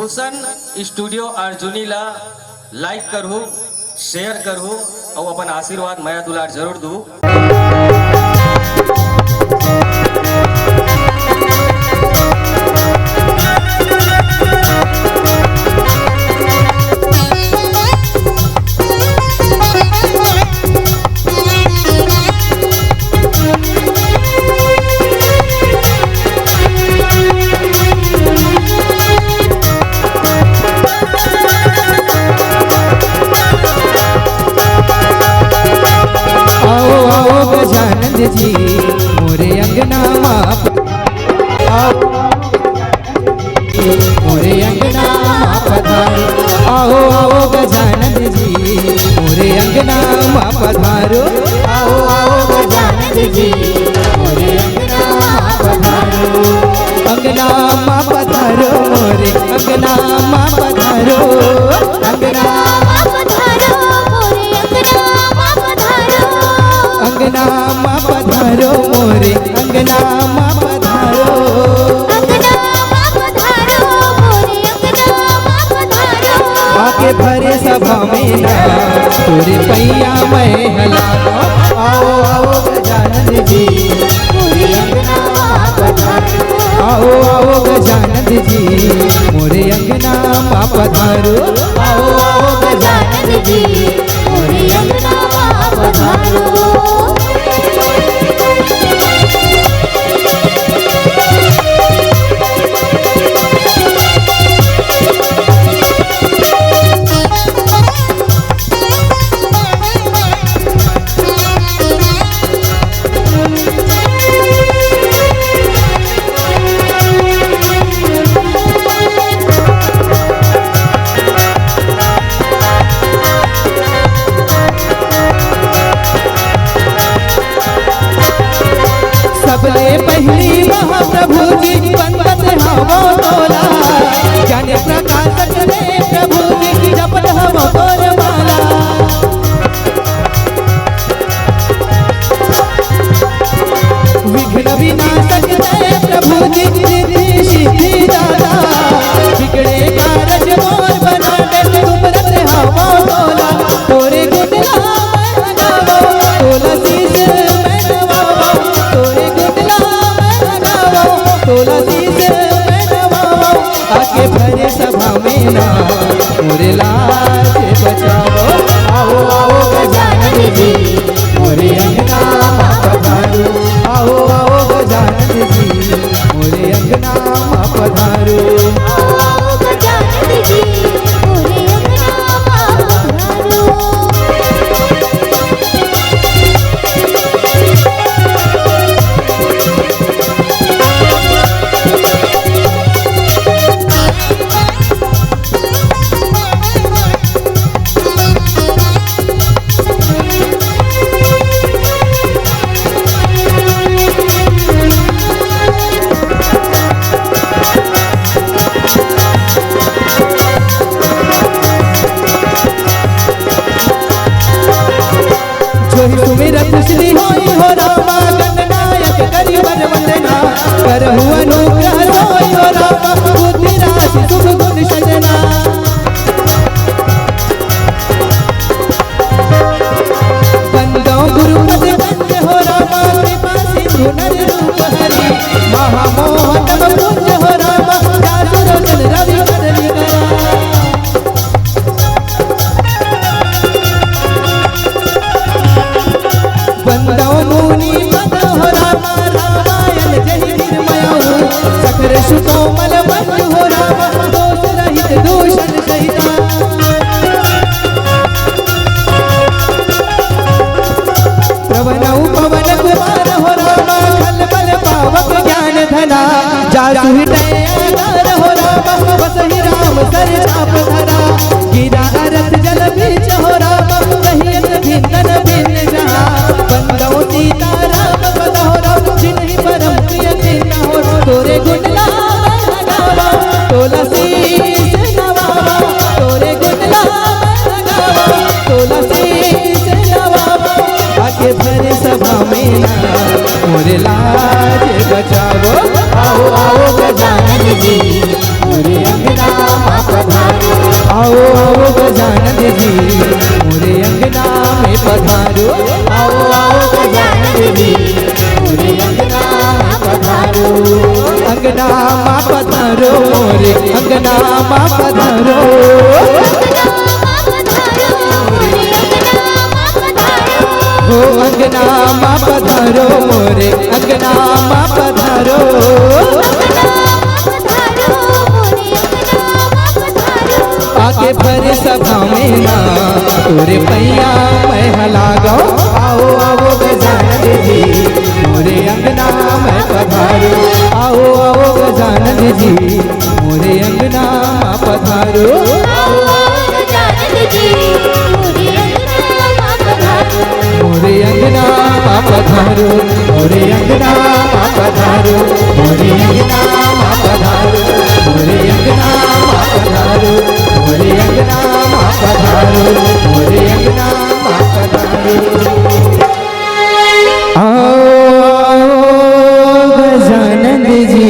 रोशन studio Arjuni ला like करू, share करू और अपन आशीर्वाद माया दुलार जरूर दू। गजानंद जी मोरे अंगना मोरे अंगना पधारो, आओ आओ गजानंद जी मोरे अंगना पधारो, आओ आओ गजानंद जी मोरे अंगना पधारो, अंगना पधारो मोरे अंगना पधारो, अंगना अंगना पधारो मोरे अंगना पधारो, आके भरे सभा में ना तोरे पैया मैं हलाओ, आओ आओ गजानंद जी मोरे अंगना पधारो, आओ आओ गजानंद जी मोरे अंगना पधारो, आओ आओ गजानंद जी मोरे अंगना पधारो। सबले पहली महाप्रभु जी वंदन हवो तोला, ज्ञान प्रकाशक रे प्रभु जी जपत हवो तोर माला, विघ्न विनाशक रे प्रभु जी रिद्धि सिद्धि दाता, बिगड़े कारज मोर बना दे तुमरत हवो तोला, तोरे गुणला मैं गावो तोला शीश मैं नवावो, तोरे तोला शीश मैं नवावो, आके भरे सभा में ना मोरे लाज बचाओ, आओ आओ गजानंद जी मोरे अंगना पधारो, आओ आओ गजानंद जी मोरे अंगना पधारो, आओ आओ गजानंद जी मोरे अंगना पधारो। सुमिरत श्री होई हो रामा गणनायक करि वर वंदना, करहु अनुग्रह होई हो रामा बुद्धि राशि शुभ गुण सजना, बंदो गुरुपद बंद हो रामा कृपा सिंधु नर रूप हरि, महामोहन पुंज हो रामा जासु रोशन रवि बदली करा, बंदो मुनि पद हो रामा रामायण जय निर्मयो, सखर सुकोमल बंद हो रामा दोष रहित दूषण सहिता, प्रवनौ पवन कुमार हो रामा खल बल पावक ज्ञान धना, जासु हृदय आधार हो रामा बसहि राम सर चाप धरा, गिरा अरथ जल बीच हो रामा रहियत भिन्न भिन्न जहा, बंदो सीता राम पद हो राम जिन्हि परम प्रिय कीना हो, तोरे गुण गावा तोला शीश नवावा, तोरे गुण गावा तोला शीश नवावा, आके भरे सभा में ना मोरे लाज बचाओ, आओ आओ गजानंद जी मोरे अंगना मोरे अंगना माँ पधारो हो अंगना माँ पधारो मोरे अंगना माँ पधारो आके भर सभा में ना तोरे पैया मैं हलागो आओ आओ गजानन जी मोरे अंगना मैं पधारो आओ आओ गजानन जी मोरे अंगना माँ पधारो मोरे अंगना माँ पधारो मोरे अंगना माँ पधारो मोरे अंगना माँ पधारो मोरे अंगना माँ पधारो मोरे अंगना माँ पधारो मोरे अंगना माँ पधारो आओ गजानन जी